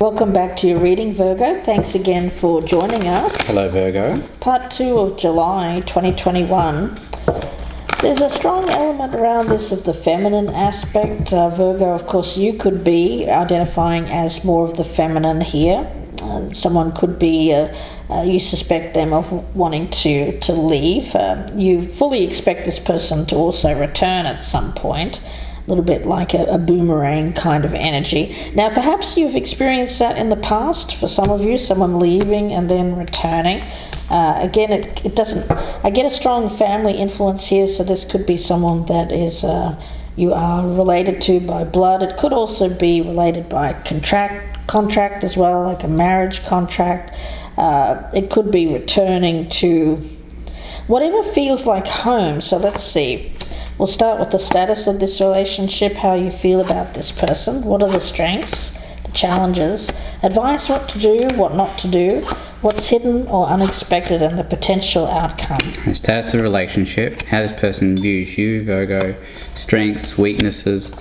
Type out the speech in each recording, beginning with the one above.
Welcome back to your reading, Virgo. Thanks again for joining us. Hello, Virgo. Part 2 of July 2021. There's a strong element around this of the feminine aspect. Virgo, of course, you could be identifying as more of the feminine here. Someone could be, you suspect them of wanting to leave. You fully expect this person to also return at some point. A little bit like a boomerang kind of energy. Now, perhaps you've experienced that in the past. For some of you, someone leaving and then returning. Again, it doesn't. I get a strong family influence here, so this could be someone that is you are related to by blood. It could also be related by contract as well, like a marriage contract. It could be returning to whatever feels like home. So let's see. We'll start with the status of this relationship, how you feel about this person, what are the strengths, the challenges, advice what to do, what not to do, what's hidden or unexpected, and the potential outcome. Status of relationship, how this person views you, Virgo, strengths, weaknesses,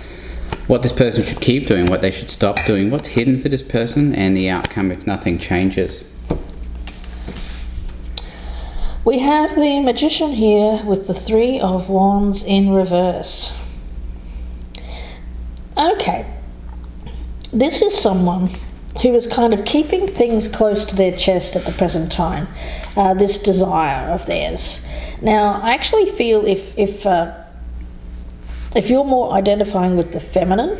what this person should keep doing, what they should stop doing, what's hidden for this person, and the outcome if nothing changes. We have the Magician here with the Three of Wands in reverse. Okay, this is someone who is kind of keeping things close to their chest at the present time, this desire of theirs. Now, I actually feel if you're more identifying with the feminine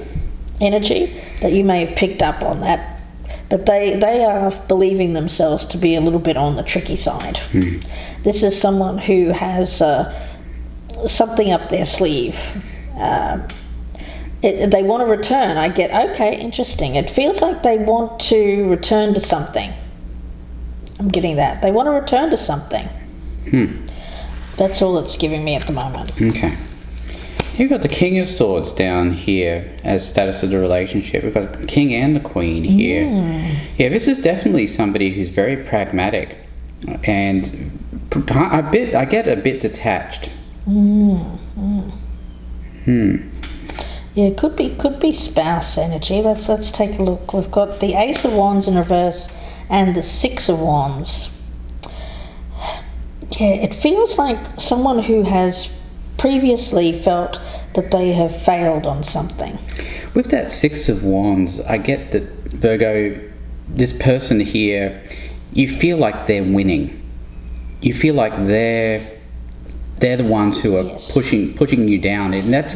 energy, that you may have picked up on that. But they are believing themselves to be a little bit on the tricky side. This is someone who has something up their sleeve. They want to return. I get, okay, interesting. It feels like they want to return to something. I'm getting that. They want to return to something. That's all it's giving me at the moment. Okay. You've got the King of Swords down here as status of the relationship. We've got the King and the Queen here. Yeah, this is definitely somebody who's very pragmatic, and I get a bit detached. Yeah, it could be spouse energy. Let's take a look. We've got the Ace of Wands in reverse and the Six of Wands. Yeah, it feels like someone who has previously felt that they have failed on something. With that Six of Wands, I get that, Virgo, this person here, you feel like they're winning. You feel like they're the ones who are pushing you down, and that's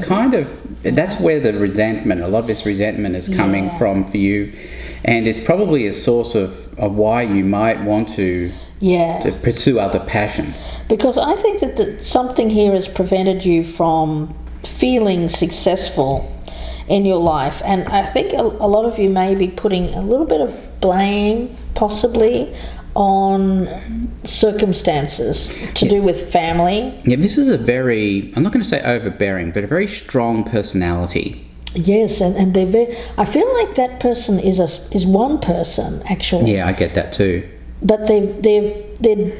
that's where the resentment, a lot of this resentment is coming from for you, and it's probably a source of why you might want to pursue other passions. Because I think that something here has prevented you from feeling successful in your life, and I think a lot of you may be putting a little bit of blame possibly on circumstances to do with family. Yeah, this is a very, I'm not going to say overbearing, but a very strong personality. Yes, and they're very, I feel like that person is one person actually. Yeah, I get that too. But their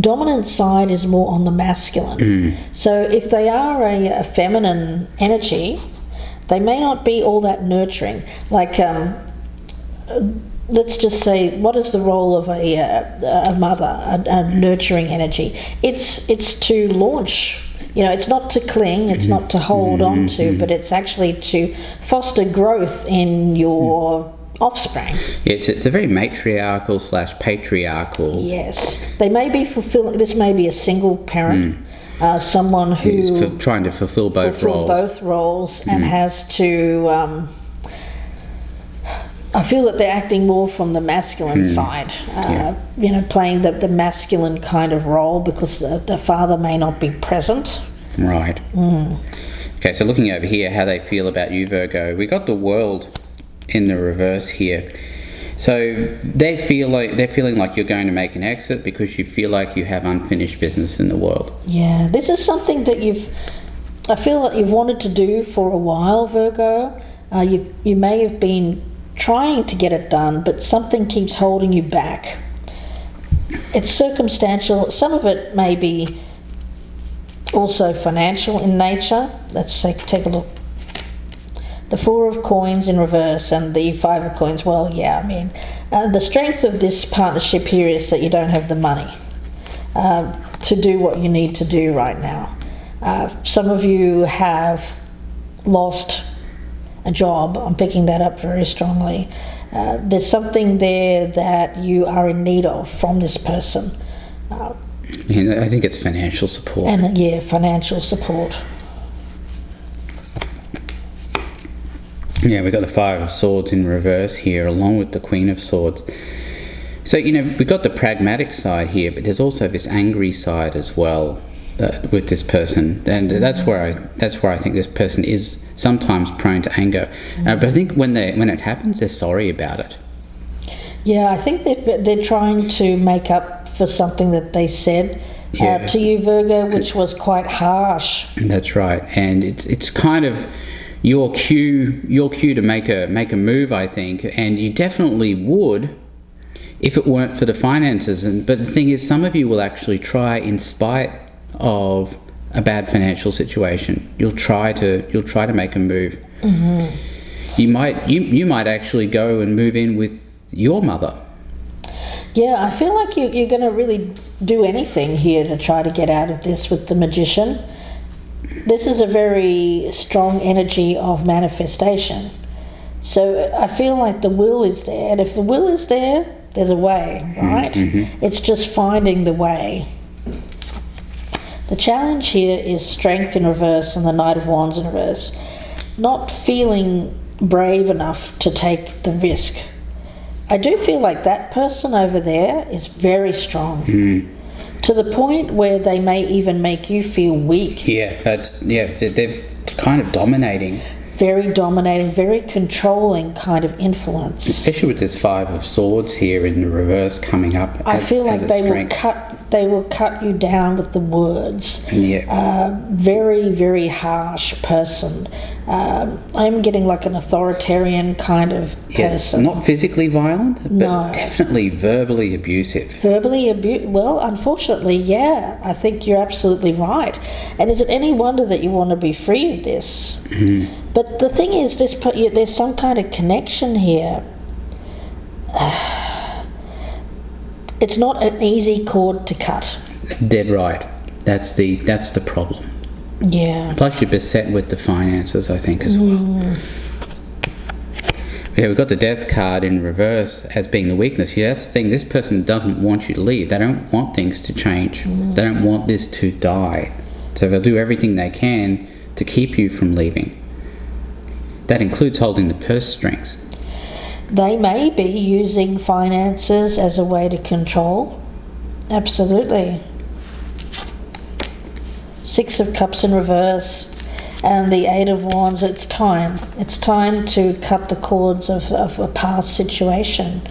dominant side is more on the masculine. So if they are a feminine energy, they may not be all that nurturing. Like, let's just say, what is the role of a mother, a nurturing energy? It's to launch. You know, it's not to cling, it's not to hold on to, but it's actually to foster growth in your offspring. Yeah, it's a very matriarchal / patriarchal. Yes, they may be fulfilling. This may be a single parent, someone who's trying to fulfill both roles, and has to. I feel that they're acting more from the masculine side, playing the masculine kind of role because the father may not be present. Right. Okay, so looking over here, how they feel about you, Virgo. We got the World in the reverse here. So they're feeling like you're going to make an exit because you feel like you have unfinished business in the world. Yeah, this is something that I feel like you've wanted to do for a while, Virgo. You may have been trying to get it done, but something keeps holding you back. It's circumstantial. Some of it may be also financial in nature. Let's take a look. the Four of Coins in reverse and the Five of Coins. Well, yeah, I mean, the strength of this partnership here is that you don't have the money to do what you need to do right now. Some of you have lost a job. I'm picking that up very strongly. There's something there that you are in need of from this person. And I think it's financial support. And yeah, financial support. Yeah, we've got the Five of Swords in reverse here, along with the Queen of Swords. So, we've got the pragmatic side here, but there's also this angry side as well with this person, and that's where I think this person is sometimes prone to anger. But I think when it happens, they're sorry about it. Yeah, I think they're trying to make up for something that they said to you, Virgo, which was quite harsh. That's right, and it's kind of your cue to make a move, I think, and you definitely would if it weren't for the finances. But the thing is, some of you will actually try in spite of a bad financial situation. You'll try to make a move. Mm-hmm. You might actually go and move in with your mother. Yeah, I feel like you're going to really do anything here to try to get out of this with the Magician. This is a very strong energy of manifestation. So I feel like the will is there, and if the will is there, there's a way, right? Mm-hmm. It's just finding the way. The challenge here is Strength in reverse and the Knight of Wands in reverse. Not feeling brave enough to take the risk. I do feel like that person over there is very strong. To the point where they may even make you feel weak. They're kind of dominating. Very dominating, very controlling kind of influence. Especially with this Five of Swords here in the reverse coming up. I feel like they will cut you down with the words. Yeah. Very, very harsh person. I'm getting like an authoritarian kind of person. Not physically violent, but definitely verbally abusive. Well, unfortunately, yeah. I think you're absolutely right. And is it any wonder that you want to be free of this? Mm-hmm. But the thing is, there's some kind of connection here. It's not an easy cord to cut. Dead right. That's the problem. Yeah. Plus you're beset with the finances, I think, as well. Yeah, we've got the Death card in reverse as being the weakness. Yeah, that's the thing. This person doesn't want you to leave. They don't want things to change. They don't want this to die. So they'll do everything they can to keep you from leaving. That includes holding the purse strings. They may be using finances as a way to control. Absolutely. Six of Cups in reverse and the Eight of Wands. It's time. It's time to cut the cords of a past situation.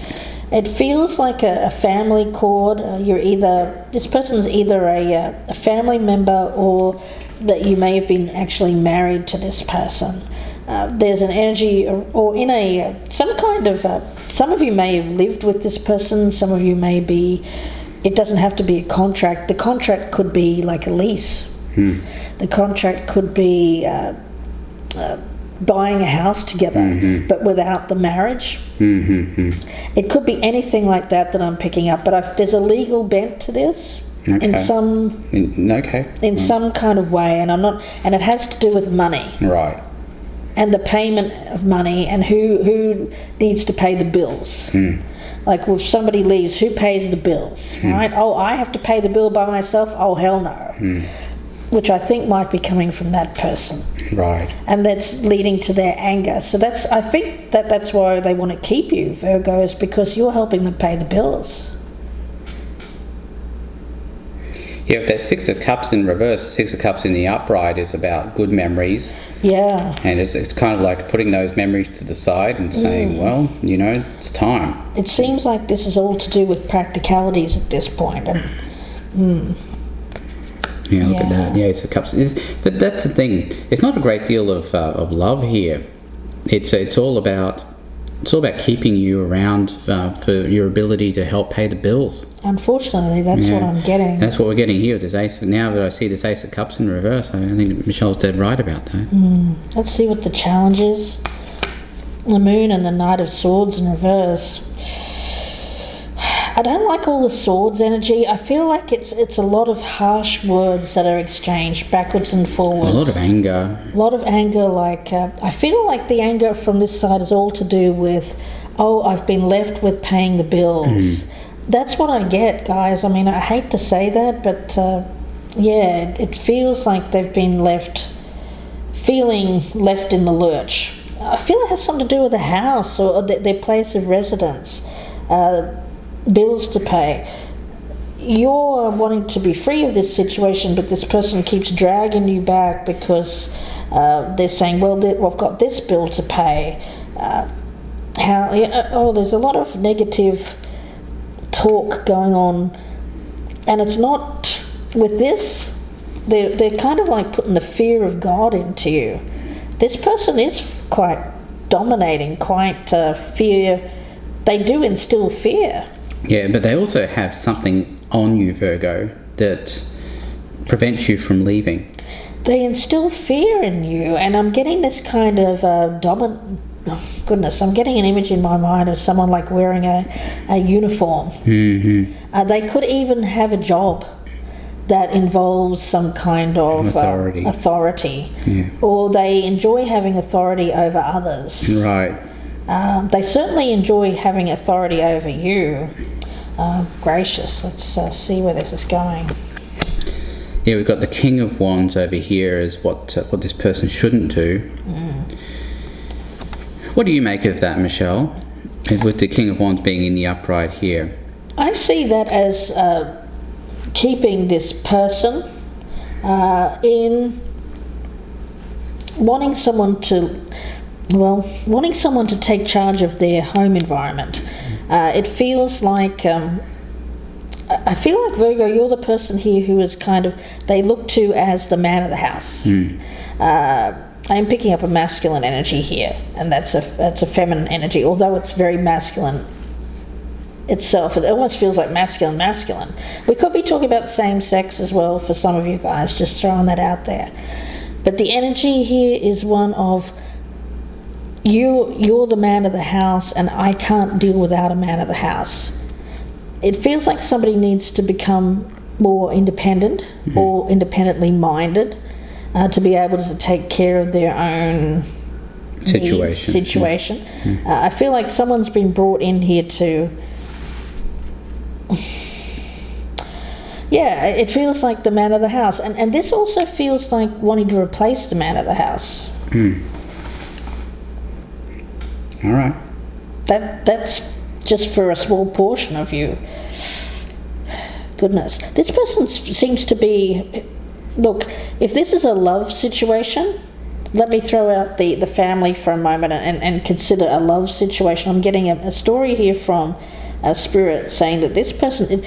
It feels like a family cord. This person's either a family member or that you may have been actually married to this person. There's an energy, or in some kind of. Some of you may have lived with this person. Some of you may be. It doesn't have to be a contract. The contract could be like a lease. The contract could be buying a house together, but without the marriage. It could be anything like that I'm picking up. But there's a legal bent to this. Okay. In some kind of way, and it has to do with money. Right. And the payment of money, and who needs to pay the bills. Like if somebody leaves, who pays the bills, right? Oh, I have to pay the bill by myself? Oh, hell no. Which I think might be coming from that person. Right. And that's leading to their anger. So I think that's why they want to keep you, Virgo, is because you're helping them pay the bills. Yeah, that Six of Cups in reverse, Six of Cups in the upright is about good memories. Yeah. And it's kind of like putting those memories to the side and saying, well, it's time. It seems like this is all to do with practicalities at this point. Yeah, look at that. Yeah, Ace of Cups. But that's the thing. It's not a great deal of love here. It's all about keeping you around for your ability to help pay the bills. Unfortunately, that's what I'm getting. That's what we're getting here with this Ace. Now that I see this Ace of Cups in reverse, I think Michelle's dead right about that. Let's see what the challenge is. The Moon and the Knight of Swords in reverse. I don't like all the swords energy. I feel like it's a lot of harsh words that are exchanged backwards and forwards. A lot of anger. A lot of anger. Like I feel like the anger from this side is all to do with, oh, I've been left with paying the bills. That's what I get, guys. I mean, I hate to say that, but yeah, it feels like they've been feeling left in the lurch. I feel it has something to do with the house or their place of residence. Bills to pay. You're wanting to be free of this situation, but this person keeps dragging you back because they're saying, well, we've got this bill to pay. There's a lot of negative talk going on, and it's not with this. They're kind of like putting the fear of God into you. This person is quite dominating, quite fear. They do instill fear. Yeah, but they also have something on you, Virgo, that prevents you from leaving. They instill fear in you, and I'm getting this kind of dominant. Oh, goodness, I'm getting an image in my mind of someone like wearing a uniform. Mm-hmm. They could even have a job that involves some kind of authority. Yeah. Or they enjoy having authority over others. Right. They certainly enjoy having authority over you. Gracious, let's see where this is going. Yeah, we've got the King of Wands over here as what this person shouldn't do. What do you make of that, Michelle? With the King of Wands being in the upright here. I see that as keeping this person in wanting someone to take charge of their home environment. It feels like I feel like, Virgo, you're the person here who is kind of, they look to as the man of the house. I'm picking up a masculine energy here, and that's a feminine energy, although it's very masculine itself. It almost feels like masculine. We could be talking about same sex as well for some of you guys, just throwing that out there. But the energy here is one of you're the man of the house, and I can't deal without a man of the house. It feels like somebody needs to become more independent or independently minded to be able to take care of their own situation. I feel like someone's been brought in here to... Yeah, it feels like the man of the house. And this also feels like wanting to replace the man of the house. All right. That's just for a small portion of you. Goodness. This person seems to be... Look, if this is a love situation, let me throw out the family for a moment and consider a love situation. I'm getting a story here from Spirit saying that this person,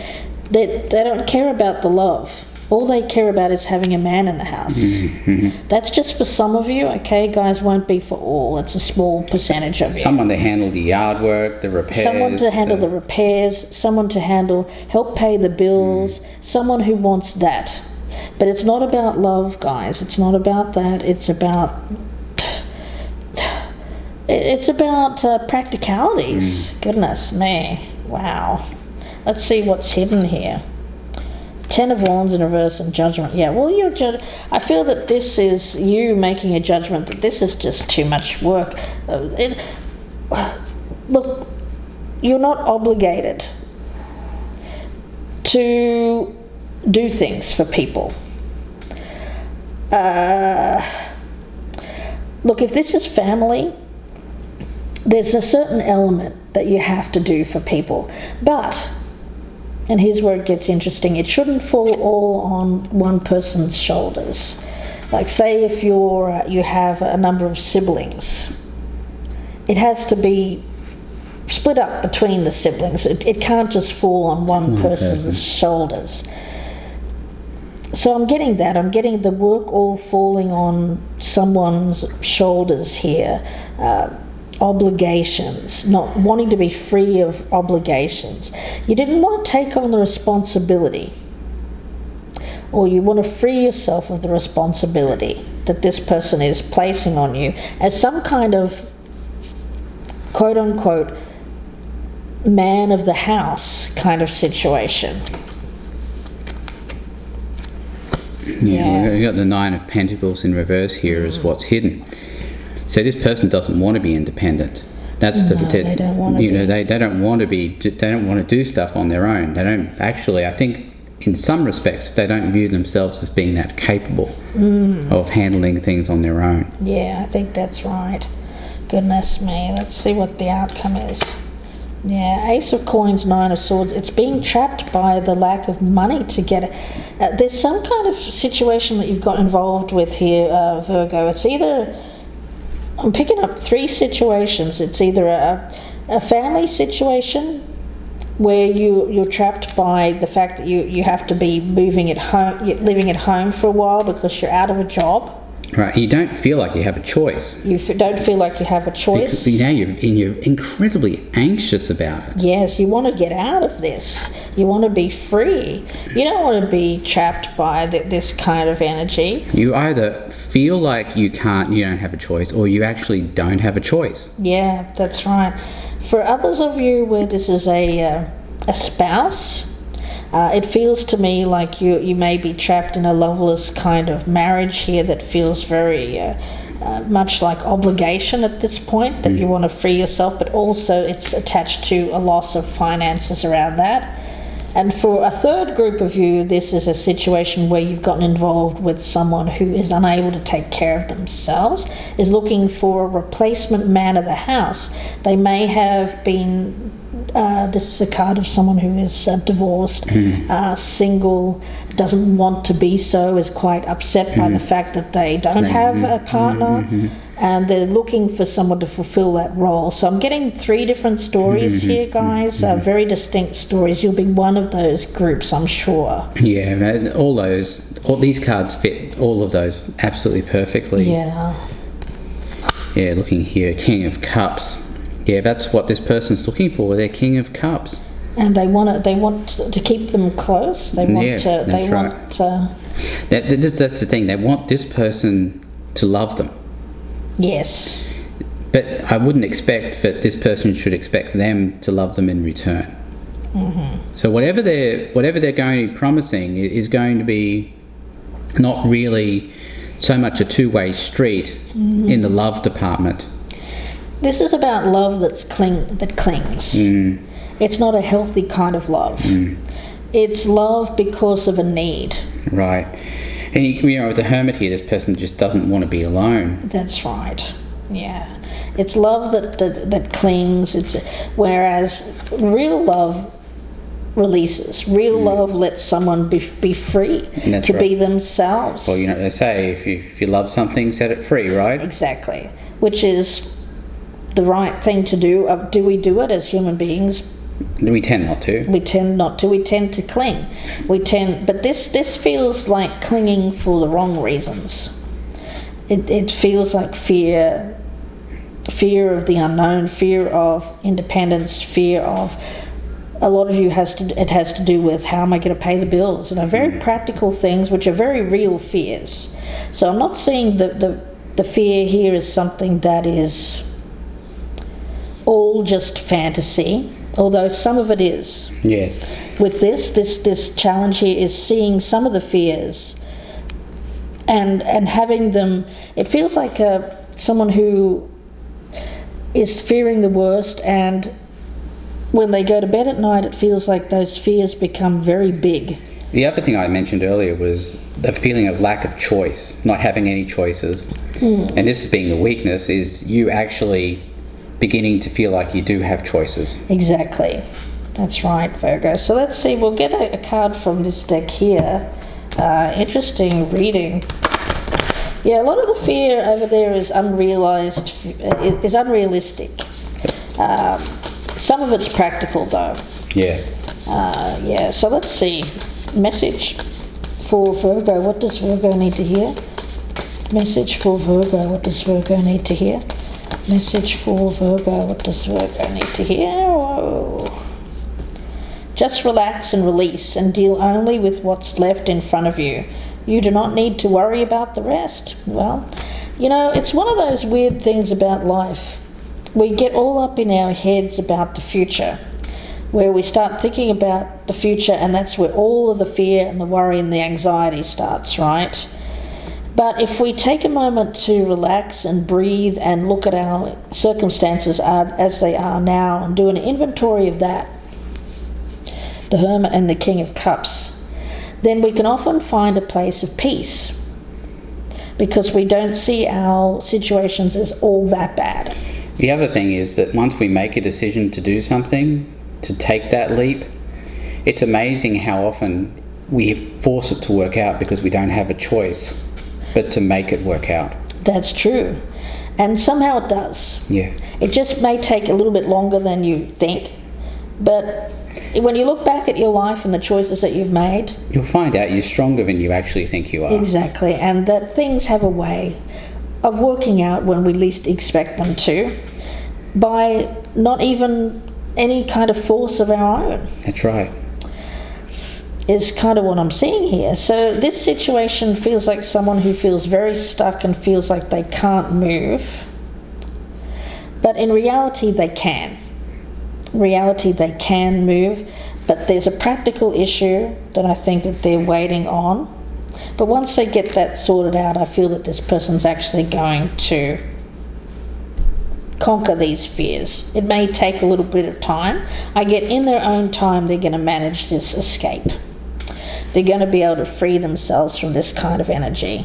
they don't care about the love. All they care about is having a man in the house. That's just for some of you, okay? Guys, won't be for all. It's a small percentage of you. Someone to handle the yard work, the repairs. Someone to handle the repairs. Someone to help pay the bills. Someone who wants that. But it's not about love, guys. It's not about that. It's about practicalities. Goodness me. Wow. Let's see what's hidden here. 10 of Wands in reverse and Judgment. Yeah, well, I feel that this is you making a judgment that this is just too much work. Look, you're not obligated to do things for people. Look, if this is family, there's a certain element that you have to do for people. But, and here's where it gets interesting, it shouldn't fall all on one person's shoulders. Like, say if you have a number of siblings, it has to be split up between the siblings. It can't just fall on one person's shoulders. So I'm getting that. I'm getting the work all falling on someone's shoulders here. Obligations, not wanting to be free of obligations. You didn't want to take on the responsibility, or you want to free yourself of the responsibility that this person is placing on you as some kind of quote-unquote man of the house kind of situation. Yeah, we've got the Nine of Pentacles in reverse here as what's hidden. So this person doesn't want to be independent. That's they don't want to be. They don't want to be. They don't want to do stuff on their own. They don't actually. I think in some respects they don't view themselves as being that capable of handling things on their own. Yeah, I think that's right. Goodness me. Let's see what the outcome is. Yeah, Ace of Coins, Nine of Swords. It's being trapped by the lack of money to get it. There's some kind of situation that you've got involved with here, Virgo. It's either, I'm picking up three situations. It's either a family situation where you're trapped by the fact that you have to be living at home for a while because you're out of a job. Right, you don't feel like you have a choice. You don't feel like you have a choice. Because, you're incredibly anxious about it. Yes, you want to get out of this. You want to be free. You don't want to be trapped by this kind of energy. You either feel like you don't have a choice, or you actually don't have a choice. Yeah, that's right. For others of you where this is a spouse, it feels to me like you may be trapped in a loveless kind of marriage here that feels very much like obligation at this point, that you want to free yourself, but also it's attached to a loss of finances around that. And for a third group of you, this is a situation where you've gotten involved with someone who is unable to take care of themselves, is looking for a replacement man of the house. They may have been, this is a card of someone who is divorced, single, doesn't want to be so, is quite upset by the fact that they don't have a partner. And they're looking for someone to fulfill that role. So I'm getting three different stories here, guys, very distinct stories. You'll be one of those groups, I'm sure. Yeah, all these cards fit all of those absolutely perfectly. Yeah. Yeah, looking here, King of Cups. Yeah, that's what this person's looking for. They're King of Cups. And they want to keep them close. They want to. They right. want. That's the thing. They want this person to love them. Yes. But I wouldn't expect that this person should expect them to love them in return. So whatever they're going to be promising is going to be not really so much a two-way street in the love department. This is about love that clings. It's not a healthy kind of love. It's love because of a need. Right. And with the Hermit here, this person just doesn't want to be alone. That's right. Yeah. It's love that clings. Whereas real love releases. Real love lets someone be free to be themselves. Well, they say if you love something, set it free, right? Exactly. Which is the right thing to do. Do we do it as human beings? We tend not to. We tend not to. We tend to cling. But this feels like clinging for the wrong reasons. It feels like fear of the unknown, fear of independence, fear of, a lot of you has to do with how am I going to pay the bills, very practical things which are very real fears. So I'm not seeing the fear here as something that is all just fantasy. Although some of it is. Yes. With this challenge here is seeing some of the fears and having them. It feels like someone who is fearing the worst, and when they go to bed at night, it feels like those fears become very big. The other thing I mentioned earlier was the feeling of lack of choice, not having any choices. And this being the weakness is you actually beginning to feel like you do have choices. Exactly. That's right, Virgo. So let's see, we'll get a card from this deck here. Interesting reading. Yeah, a lot of the fear over there is unrealistic. Some of it's practical though. Yes. Yeah, so let's see. Message for Virgo. What does Virgo need to hear? Message for Virgo. What does Virgo need to hear? Message for Virgo. What does Virgo need to hear? Whoa. Just relax and release and deal only with what's left in front of you. You do not need to worry about the rest. Well, it's one of those weird things about life. we get all up in our heads about the future, where we start thinking about the future, and that's where all of the fear and the worry and the anxiety starts, right? But if we take a moment to relax and breathe and look at our circumstances as they are now and do an inventory of that, the Hermit and the King of Cups, then we can often find a place of peace, because we don't see our situations as all that bad. The other thing is that once we make a decision to do something, to take that leap, it's amazing how often we force it to work out because we don't have a choice but to make it work out. That's true. And somehow it does. Yeah. It just may take a little bit longer than you think, but when you look back at your life and the choices that you've made, you'll find out you're stronger than you actually think you are. Exactly, and that things have a way of working out when we least expect them to, by not even any kind of force of our own. That's right. Is kind of what I'm seeing here. So this situation feels like someone who feels very stuck and feels like they can't move. But in reality, they can. In reality, they can move, but there's a practical issue that I think that they're waiting on. But once they get that sorted out, I feel that this person's actually going to conquer these fears. It may take a little bit of time. I get in their own time, they're going to manage this escape. They're going to be able to free themselves from this kind of energy.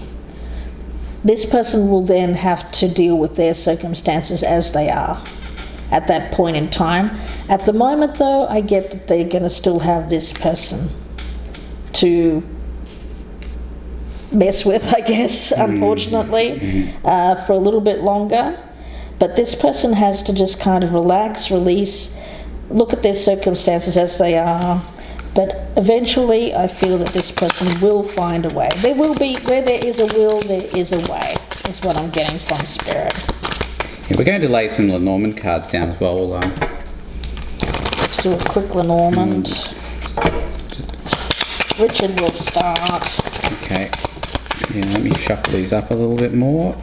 This person will then have to deal with their circumstances as they are at that point in time. At the moment, though, I get that they're going to still have this person to mess with, I guess, unfortunately, for a little bit longer. But this person has to just kind of relax, release, look at their circumstances as they are. But eventually, I feel that this person will find a way. There will be, where there is a will, there is a way, is what I'm getting from Spirit. Yeah, we're going to lay some Lenormand cards down as well. Let's do a quick Lenormand. Richard will start. Okay. Yeah, let me shuffle these up a little bit more.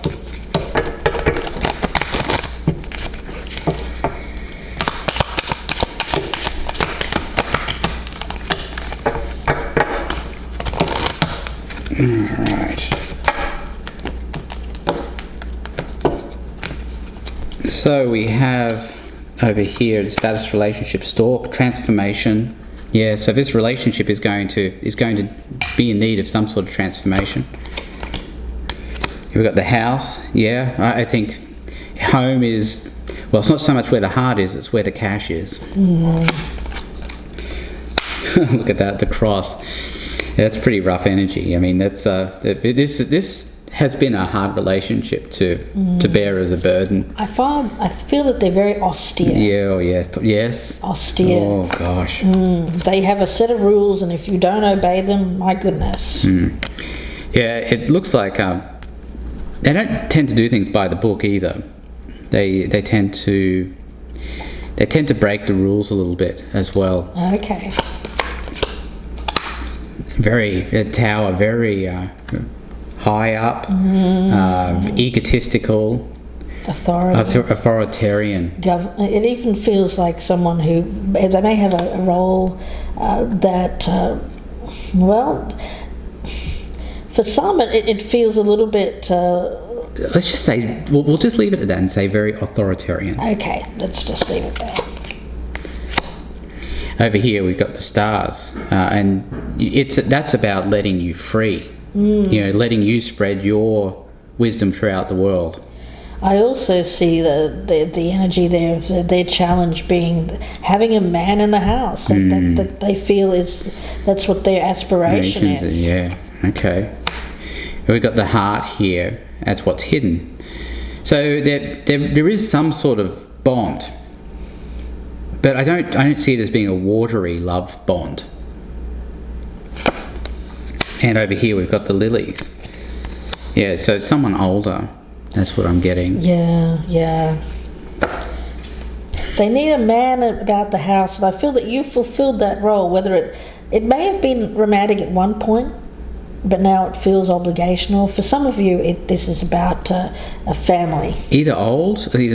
Alright. So we have over here status, relationship, stalk, transformation. Yeah, so this relationship is going to be in need of some sort of transformation. We've got the house. Yeah, I think home is, well, it's not so much where the heart is, it's where the cash is. Look at that, the cross. That's pretty rough energy. I mean, that's this has been a hard relationship to bear as a burden. I feel that they're very austere. Yeah, oh yeah, yes. Austere. Oh gosh. They have a set of rules, and if you don't obey them, my goodness. Yeah, it looks like they don't tend to do things by the book either. They tend to break the rules a little bit as well. Okay. A tower, very high up, egotistical, authoritarian. It even feels like someone who, they may have a role that, well, for some it feels a little bit... let's just say, we'll just leave it at that and say very authoritarian. Okay, let's just leave it there. Over here we've got the stars, and that's about letting you free. Letting you spread your wisdom throughout the world. I also see the energy there of their challenge being having a man in the house that they feel that's what their aspiration is. Yeah. Okay. We've got the heart here. That's what's hidden. So there is some sort of bond. But I don't see it as being a watery love bond. And over here we've got the lilies. Yeah, so someone older. That's what I'm getting. Yeah. They need a man about the house, and I feel that you fulfilled that role. Whether it may have been romantic at one point, but now it feels obligational. For some of you, this is about a family. Either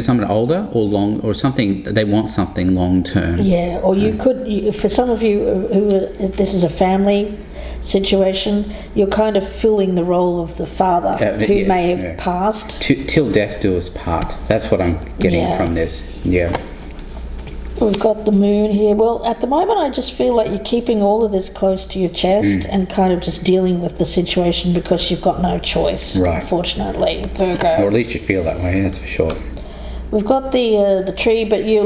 someone older or something, they want something long term. Yeah, or for some of you this is a family situation, you're kind of filling the role of the father who may have passed. Till death do us part. That's what I'm getting from this. Yeah. We've got the moon here. Well, at the moment, I just feel like you're keeping all of this close to your chest and kind of just dealing with the situation because you've got no choice, unfortunately, Virgo. Or at least you feel that way, that's for sure. We've got the tree, but you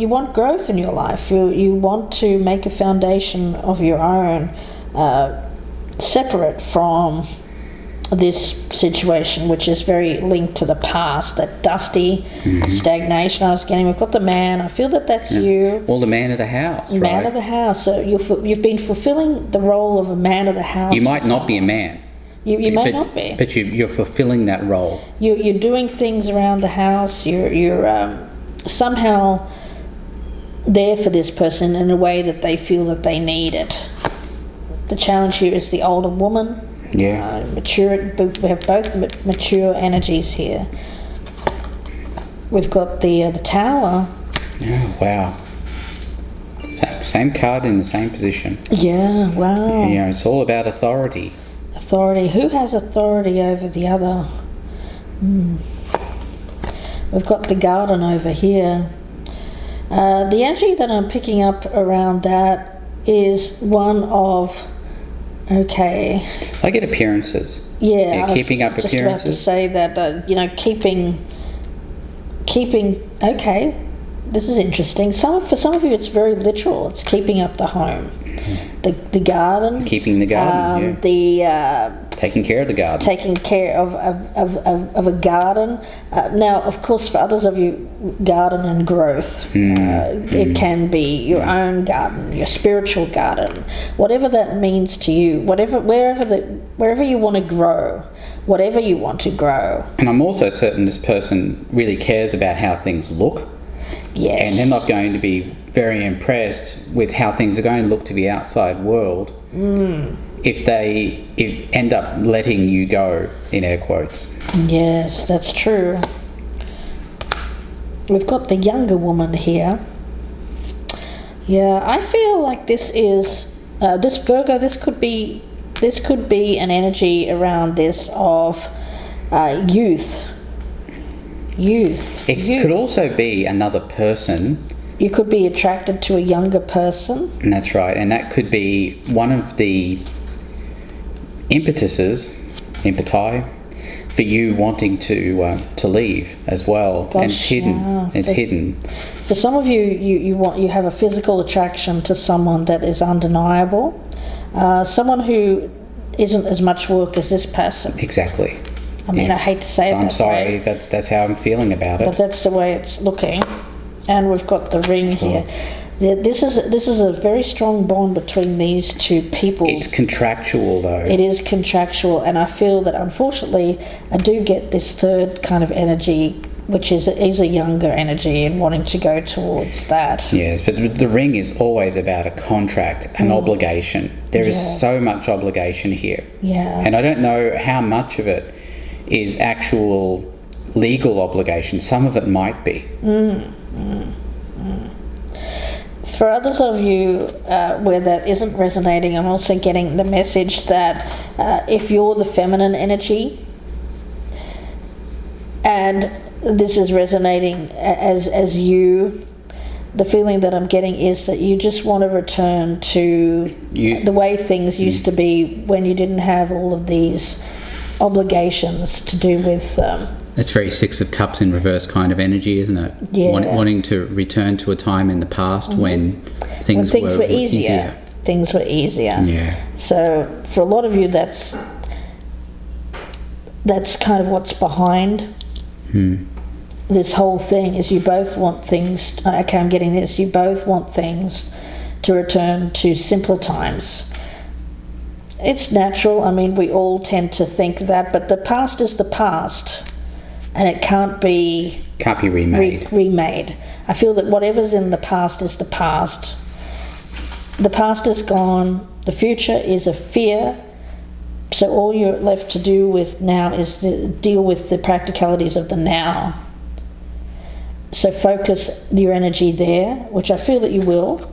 want growth in your life. You want to make a foundation of your own, separate from this situation, which is very linked to the past, that dusty stagnation I was getting. We've got the man. I feel that's you. Well, the man of the house, Man of the house. So you've been fulfilling the role of a man of the house. You might not be a man. You may not be. But you're fulfilling that role. You're doing things around the house. You're somehow there for this person in a way that they feel that they need it. The challenge here is the older woman. Yeah. Mature. We have both mature energies here. We've got the Tower. Oh, wow. Same card in the same position. Yeah, wow. You know, it's all about authority. Authority. Who has authority over the other? We've got the Garden over here. The energy that I'm picking up around that is one of... Okay. I get appearances. Yeah, keeping up just appearances. About to say that keeping. Okay, this is interesting. For some of you, it's very literal. It's keeping up the home, the garden. Keeping the garden. Taking care of the garden. Taking care of a garden. Now, of course, for others of you, garden and growth. It can be your own garden, your spiritual garden, whatever that means to you. Wherever you want to grow, whatever you want to grow. And I'm also certain this person really cares about how things look. Yes. And they're not going to be very impressed with how things are going to look to the outside world. If they end up letting you go, in air quotes. Yes, that's true. We've got the younger woman here. Yeah, I feel like this is this Virgo. This could be an energy around this of youth. It could also be another person. You could be attracted to a younger person. And that's right, and that could be one of the impeti for you wanting to leave as well. Gosh, and it's hidden. Yeah. It's hidden. For some of you, you have a physical attraction to someone that is undeniable, someone who isn't as much work as this person. Exactly. I mean, I hate to say it. I'm sorry, that's how I'm feeling about it. But that's the way it's looking. And we've got the ring here. This is a very strong bond between these two people. It's contractual, though. It is contractual, and I feel that unfortunately I do get this third kind of energy, which is a younger energy and wanting to go towards that. Yes, but the ring is always about a contract, an obligation. There is so much obligation here. Yeah. And I don't know how much of it is actual legal obligation. Some of it might be. For others of you where that isn't resonating, I'm also getting the message that if you're the feminine energy and this is resonating as you, the feeling that I'm getting is that you just want to return to the way things used to be when you didn't have all of these obligations to do with... That's very Six of Cups in reverse kind of energy, isn't it? Yeah. Wanting to return to a time in the past when things were easier. Things were easier. Yeah. So for a lot of you, that's kind of what's behind this whole thing. Is you both want things. Okay, I'm getting this. You both want things to return to simpler times. It's natural. I mean, we all tend to think that, but the past is the past. And it can't be remade. Remade. I feel that whatever's in the past is the past. The past is gone. The future is a fear So all you're left to do with now is to deal with the practicalities of the now. So focus your energy there, which I feel that you will,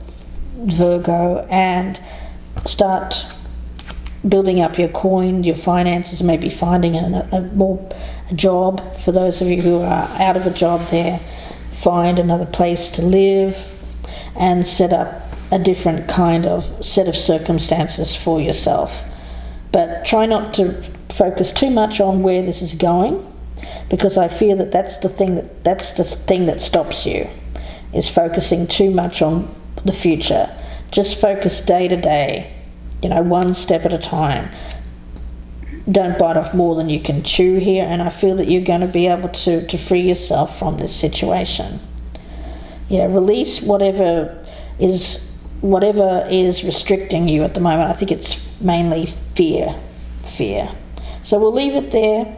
Virgo, and start building up your coin, your finances, maybe finding a job. For those of you who are out of a job there, find another place to live and set up a different kind of set of circumstances for yourself. But try not to focus too much on where this is going, because I fear that that's the thing that stops you, is focusing too much on the future. Just focus day to day, one step at a time. Don't bite off more than you can chew here, and I feel that you're going to be able to free yourself from this situation. Release whatever is restricting you at the moment. I think it's mainly fear. So we'll leave it there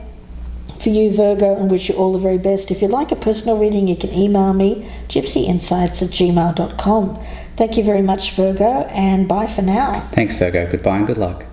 for you, Virgo, and wish you all the very best. If you'd like a personal reading, you can email me, gypsyinsights@gmail.com. Thank you very much, Virgo, and bye for now. Thanks, Virgo. Goodbye and good luck.